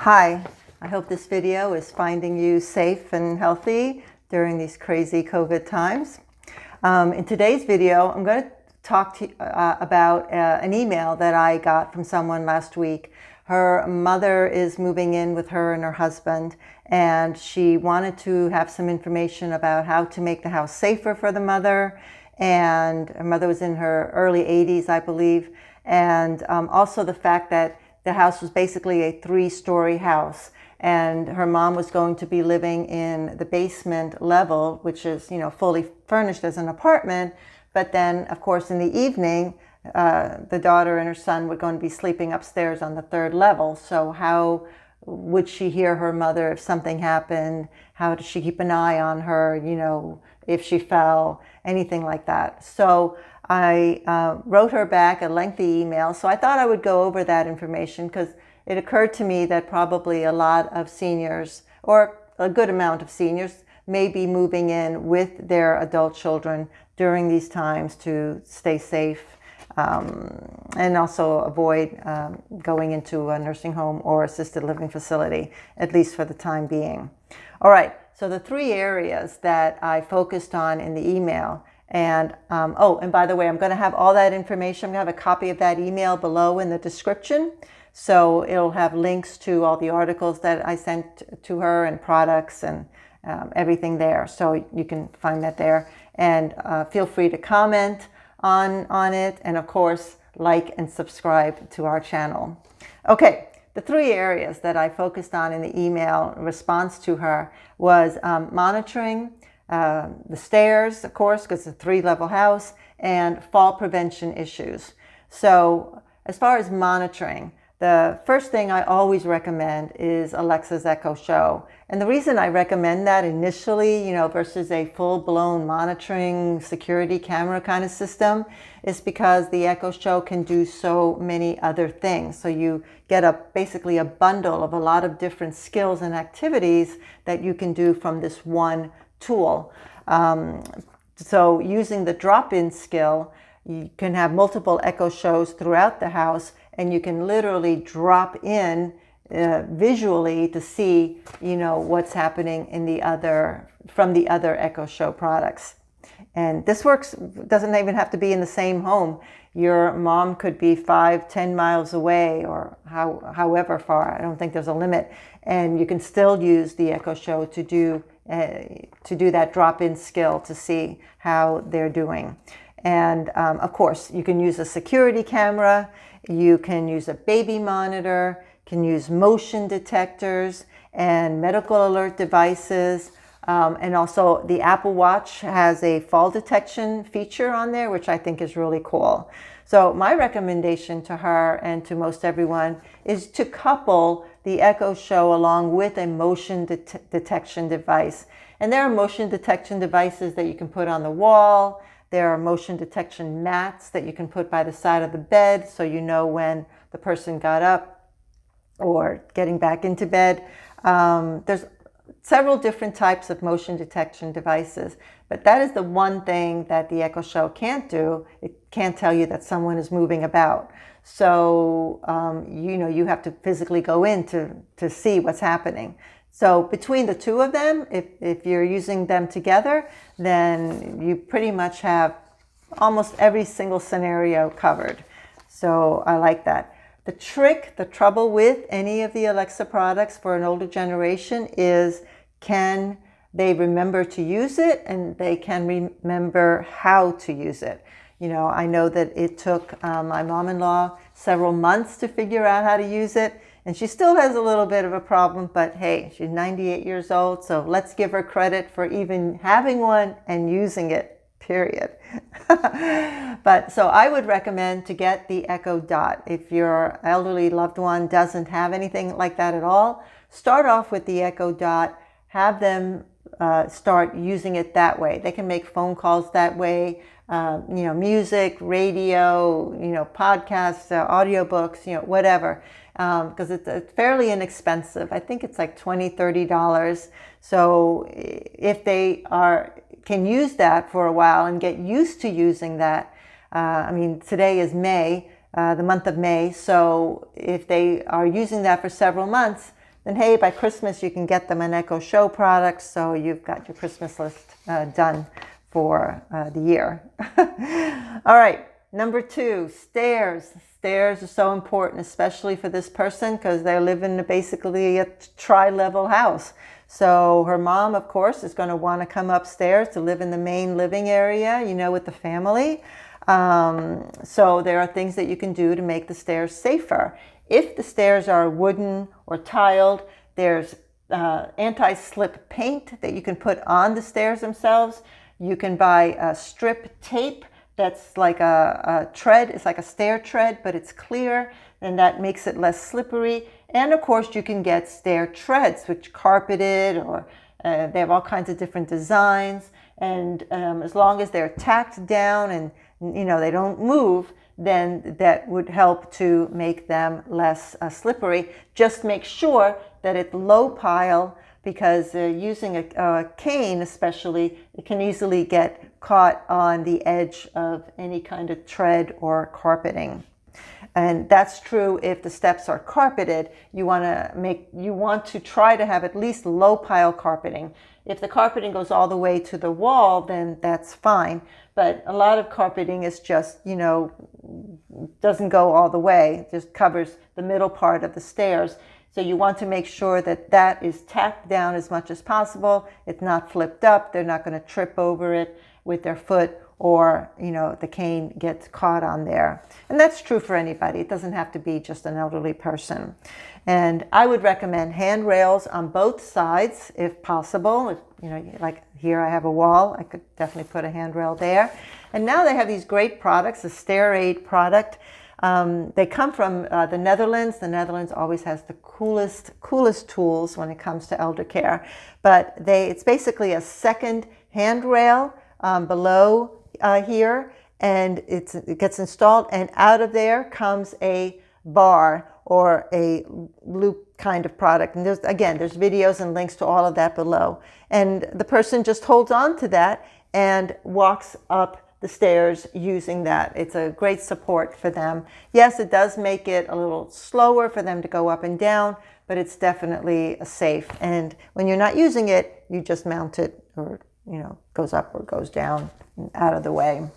Hi, I hope this video is finding you safe and healthy during these crazy COVID times. In today's video, I'm going to talk to you about an email that I got from someone last week. Her mother is moving in with her and her husband, and she wanted to have some information about how to make the house safer for the mother. And her mother was in her early 80s, I believe. And also the fact that the house was basically a 3-story house, and her mom was going to be living in the basement level, which is, fully furnished as an apartment. But then, of course, in the evening, the daughter and her son were going to be sleeping upstairs on the 3rd level. So how would she hear her mother if something happened? How does she keep an eye on her, if she fell, anything like that? So I wrote her back a lengthy email. So I thought I would go over that information because it occurred to me that probably a lot of seniors, or a good amount of seniors, may be moving in with their adult children during these times to stay safe and also avoid going into a nursing home or assisted living facility, at least for the time being. All right, so the 3 areas that I focused on in the email. And and by the way, I'm going to have all that information. I'm going to have a copy of that email below in the description. So it'll have links to all the articles that I sent to her and products and everything there. So you can find that there. And feel free to comment on it. And of course, like and subscribe to our channel. Okay, the 3 areas that I focused on in the email response to her was monitoring the stairs, of course, because it's a 3-level house, and fall prevention issues. So as far as monitoring, the first thing I always recommend is Alexa's Echo Show. And the reason I recommend that initially, versus a full-blown monitoring security camera kind of system, is because the Echo Show can do so many other things. So you get basically a bundle of a lot of different skills and activities that you can do from this one tool. So using the drop-in skill, you can have multiple Echo Shows throughout the house, and you can literally drop in visually to see, what's happening from the other Echo Show products. And this doesn't even have to be in the same home. Your mom could be 5-10 miles away, or however far. I don't think there's a limit. And you can still use the Echo Show to do that drop-in skill to see how they're doing. And of course, you can use a security camera, you can use a baby monitor, can use motion detectors and medical alert devices. And also the Apple Watch has a fall detection feature on there, which I think is really cool. So my recommendation to her and to most everyone is to couple the Echo Show along with a motion detection device. And there are motion detection devices that you can put on the wall. There are motion detection mats that you can put by the side of the bed, so you know when the person got up or getting back into bed. There's several different types of motion detection devices, but that is the one thing that the Echo Show can't do. It can't tell you that someone is moving about. So, you have to physically go in to see what's happening. So between the 2 of them, if you're using them together, then you pretty much have almost every single scenario covered. So I like that. The trouble with any of the Alexa products for an older generation is, can they remember to use it, and they can remember how to use it. I know that it took my mom-in-law several months to figure out how to use it. And she still has a little bit of a problem, but hey, she's 98 years old, so let's give her credit for even having one and using it, period. But so I would recommend to get the Echo Dot. If your elderly loved one doesn't have anything like that at all, start off with the Echo Dot, have them start using it that way. They can make phone calls that way, music, radio, podcasts, audiobooks, whatever. Because it's fairly inexpensive. I think it's like $20-$30. So if they can use that for a while and get used to using that, today is May, the month of May. So if they are using that for several months, then hey, by Christmas you can get them an Echo Show product, so you've got your Christmas list done for the year. All right, number 2, stairs. Stairs are so important, especially for this person, because they live in basically a tri-level house. So her mom, of course, is going to want to come upstairs to live in the main living area, you know, with the family. So there are things that you can do to make the stairs safer. If the stairs are wooden or tiled, there's anti-slip paint that you can put on the stairs themselves. You can buy a strip tape that's like a tread. It's like a stair tread, but it's clear, and that makes it less slippery. And of course, you can get stair treads, which carpeted, or they have all kinds of different designs. And as long as they're tacked down and you know they don't move, then that would help to make them less slippery. Just make sure that it's low pile, because using a cane especially, it can easily get caught on the edge of any kind of tread or carpeting. And that's true if the steps are carpeted. You want to try to have at least low pile carpeting. If the carpeting goes all the way to the wall, then that's fine. But a lot of carpeting is just, you know, doesn't go all the way. It just covers the middle part of the stairs. So you want to make sure that that is tacked down as much as possible. It's not flipped up. They're not going to trip over it with their foot, or, you know, the cane gets caught on there. And that's true for anybody. It doesn't have to be just an elderly person. And I would recommend handrails on both sides if possible. If, you know, like here I have a wall, I could definitely put a handrail there. And now they have these great products, the Stair Aid product. They come from the Netherlands. The Netherlands always has the coolest tools when it comes to elder care. But it's basically a second handrail below here, and it gets installed, and out of there comes a bar or a loop kind of product. And there's videos and links to all of that below. And the person just holds on to that and walks up the stairs using that. It's a great support for them. Yes, it does make it a little slower for them to go up and down, but it's definitely safe. And when you're not using it, you just mount it, or, you know, goes up or goes down out of the way.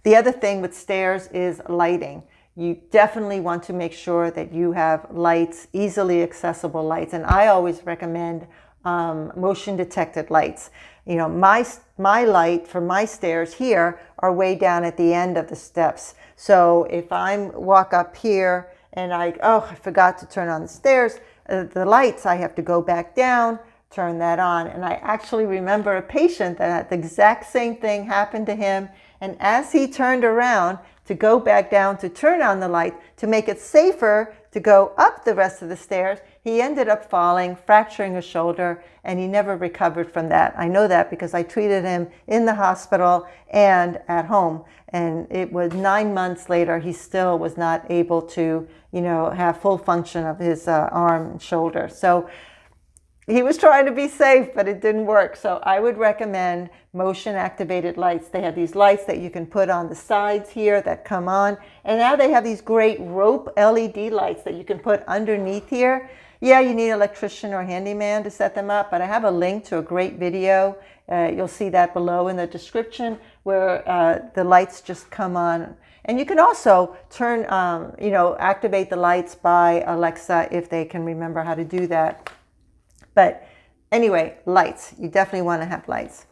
The other thing with stairs is lighting. You definitely want to make sure that you have lights, easily accessible lights. And I always recommend motion detected lights. You know, my light for my stairs here are way down at the end of the steps. So if I walk up here and I forgot to turn on the stairs, the lights, I have to go back down, turn that on. And I actually remember a patient that the exact same thing happened to him. And as he turned around to go back down to turn on the light to make it safer to go up the rest of the stairs, he ended up falling, fracturing his shoulder, and he never recovered from that. I know that because I treated him in the hospital and at home. And it was 9 months later, he still was not able to, you know, have full function of his arm and shoulder. So he was trying to be safe, but it didn't work. So I would recommend motion activated lights. They have these lights that you can put on the sides here that come on. And now they have these great rope LED lights that you can put underneath here. Yeah, you need an electrician or handyman to set them up, but I have a link to a great video. You'll see that below in the description, where the lights just come on. And you can also turn, activate the lights by Alexa if they can remember how to do that. But anyway, lights. You definitely want to have lights.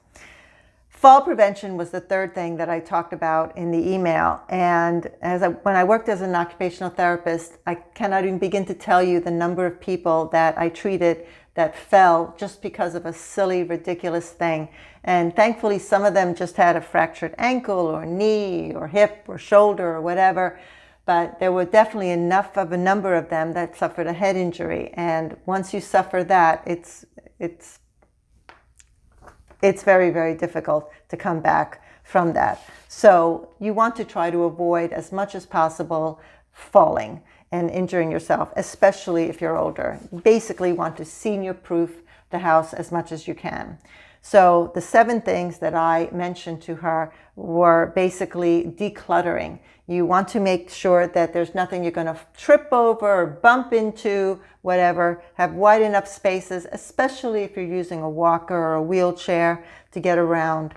Fall prevention was the third thing that I talked about in the email. And when I worked as an occupational therapist, I cannot even begin to tell you the number of people that I treated that fell just because of a silly, ridiculous thing. And thankfully, some of them just had a fractured ankle or knee or hip or shoulder or whatever. But there were definitely enough of a number of them that suffered a head injury. And once you suffer that, it's very, very difficult to come back from that. So you want to try to avoid as much as possible falling and injuring yourself, especially if you're older. You basically want to senior-proof the house as much as you can. So the 7 things that I mentioned to her were basically decluttering. You want to make sure that there's nothing you're going to trip over or bump into, whatever. Have wide enough spaces, especially if you're using a walker or a wheelchair to get around.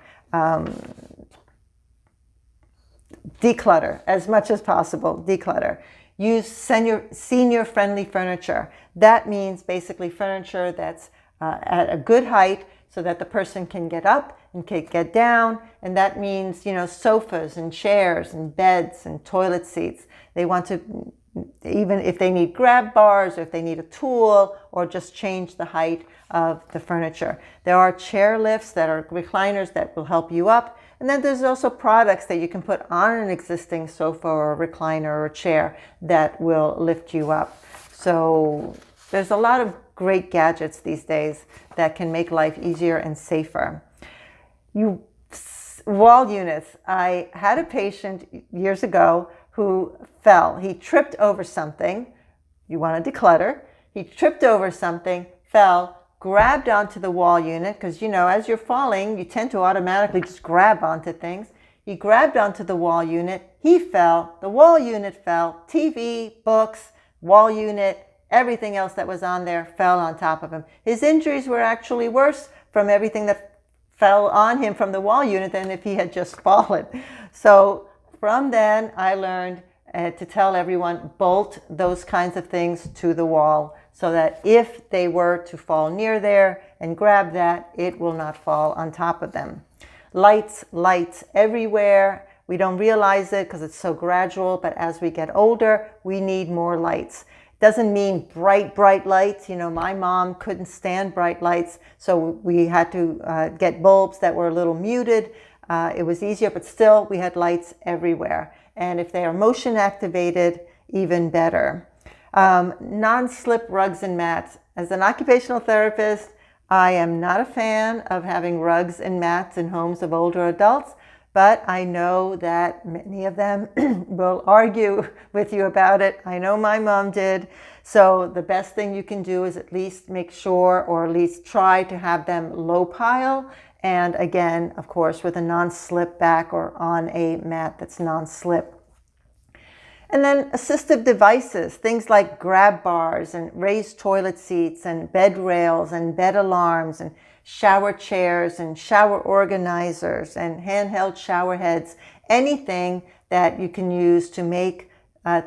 Declutter as much as possible. Declutter. Use senior-friendly furniture. That means basically furniture that's at a good height so that the person can get up and can get down. And that means, sofas and chairs and beds and toilet seats. They want to, even if they need grab bars or if they need a tool, or just change the height of the furniture. There are chair lifts that are recliners that will help you up. And then there's also products that you can put on an existing sofa or a recliner or a chair that will lift you up. So there's a lot of great gadgets these days that can make life easier and safer. Wall units. I had a patient years ago who fell. He tripped over something. You want to declutter. He tripped over something, fell, grabbed onto the wall unit, because as you're falling, you tend to automatically just grab onto things. He grabbed onto the wall unit. He fell. The wall unit fell. TV, books, wall unit, everything else that was on there fell on top of him. His injuries were actually worse from everything that fell on him from the wall unit than if he had just fallen. So from then, I learned to tell everyone, bolt those kinds of things to the wall so that if they were to fall near there and grab that, it will not fall on top of them. Lights everywhere. We don't realize it because it's so gradual, but as we get older, we need more lights. Doesn't mean bright lights. My mom couldn't stand bright lights, so we had to get bulbs that were a little muted. It was easier, but still we had lights everywhere. And if they are motion activated, even better. Non-slip rugs and mats. As an occupational therapist, I am not a fan of having rugs and mats in homes of older adults, but I know that many of them will argue with you about it. I know my mom did. So the best thing you can do is at least make sure, or at least try to have them low pile. And again, of course, with a non-slip back or on a mat that's non-slip. And then assistive devices, things like grab bars and raised toilet seats and bed rails and bed alarms and shower chairs and shower organizers and handheld shower heads, anything that you can use to make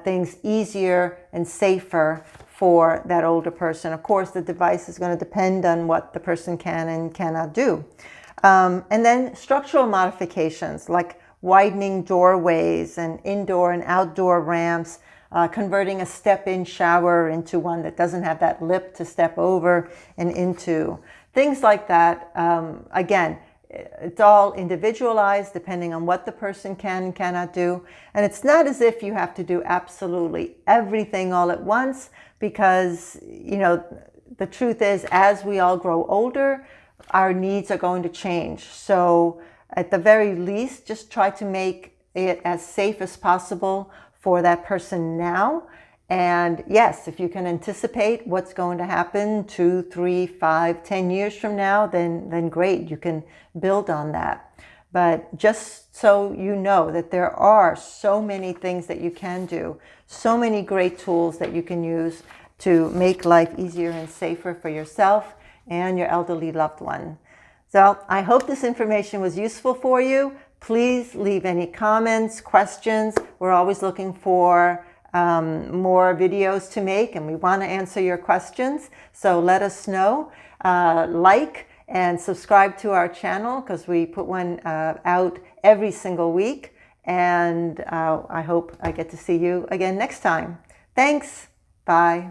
things easier and safer for that older person. Of course, the device is going to depend on what the person can and cannot do. And then structural modifications like widening doorways and indoor and outdoor ramps, converting a step-in shower into one that doesn't have that lip to step over and into. Things like that. Again, it's all individualized depending on what the person can and cannot do. And it's not as if you have to do absolutely everything all at once, because, the truth is, as we all grow older, our needs are going to change. So at the very least, just try to make it as safe as possible for that person now. And yes, if you can anticipate what's going to happen 2, 3, 5, 10 years from now, then great, you can build on that. But just so you know that there are so many things that you can do, so many great tools that you can use to make life easier and safer for yourself and your elderly loved one. So I hope this information was useful for you. Please leave any comments, questions. We're always looking for more videos to make, and we want to answer your questions. So let us know. Like and subscribe to our channel, because we put one out every single week. And I hope I get to see you again next time. Thanks. Bye.